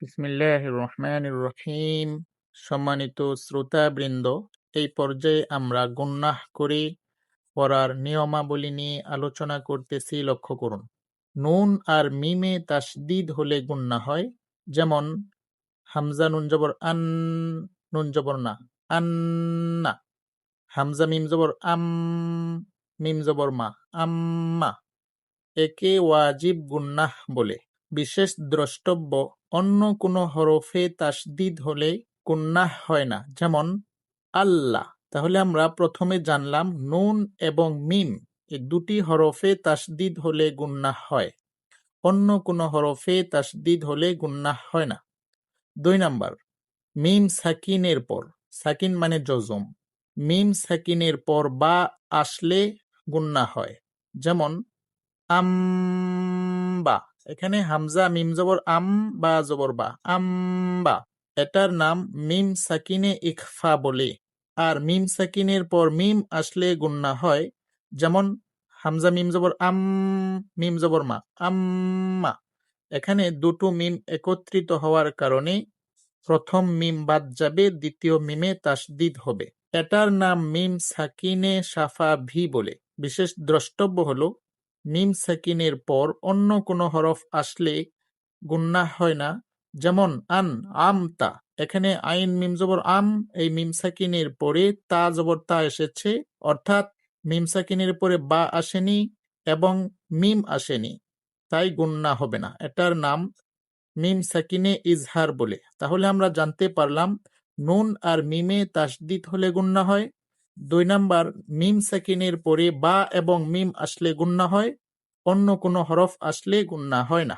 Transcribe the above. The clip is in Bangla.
বিসমিল্লাহির রহমানির রহিম। সম্মানিত শ্রোতাবৃন্দ, এই পর্যায়ে আমরা গুনাহ করে পড়ার নিয়মাবলী নিয়ে আলোচনা করতেছি। লক্ষ্য করুন, নুন আর মিমে তাসদিদ হলে গুনাহ হয়। যেমন হামজা নুন জবর আন, নুন জবর না, আন্না। হামজা মিম জবর আম, মিম জবর মা, আম্মা। একে ওয়াজিব গুনাহ বলে। বিশেষ দ্রষ্টব্য, অন্য কোনো হরফে তাসদিদ হলে গুনাহ হয় না। যেমন আল্লাহ। তাহলে আমরা প্রথমে জানলাম নুন এবং মিম এই দুটি হরফে তাসদিদ হলে গুনাহ হয়, অন্য কোনো হরফে তাসদিদ হলে গুনাহ হয় না। 2 নাম্বার, মিম সাকিনের পর, সাকিন মানে জজম, মিম সাকিনের পর বা আসলে গুনাহ হয়। যেমন আম্বা। এখানে হামজা মিম জবর আম, বা জবর বা, আম্বা। এটার নাম মিম সাকিনে ইখফা বলে। আর মিম সাকিনের পর মিম আসলে গুনাহ হয়। যেমন হামজা মিম জবর আম, মিম জবর মা, আম্মা। এখানে দুটো মিম একত্রিত হওয়ার কারণে প্রথম মিম বাদ যাবে, দ্বিতীয় মিমে তাসদিদ হবে। এটার নাম মিম সাকিনে সাফা ভি বলে। বিশেষ দ্রষ্টব্য হলো মিম সাকিনের পর অন্য কোনো হরফ আসলে গুনাহ হয় না। যেমন আন, আমতা। এখানে আইন মিম জবর আম, এই মিম সাকিনের পরে তা জবর তা এসেছে, অর্থাৎ মিম সাকিনের পরে বা আসেনি এবং মিম আসেনি, তাই গুনাহ হবে না। এটার নাম মিম সাকিনে ইজহার বলে। তাহলে আমরা জানতে পারলাম নুন আর মিমে তাসদিদ হলে গুনাহ হয়। 2 নাম্বার, মিম সাকিনের পরে বা এবং মিম আসলে গুনাহ হয়, অন্য কোনো হরফ আসলে গুনাহ হয় না।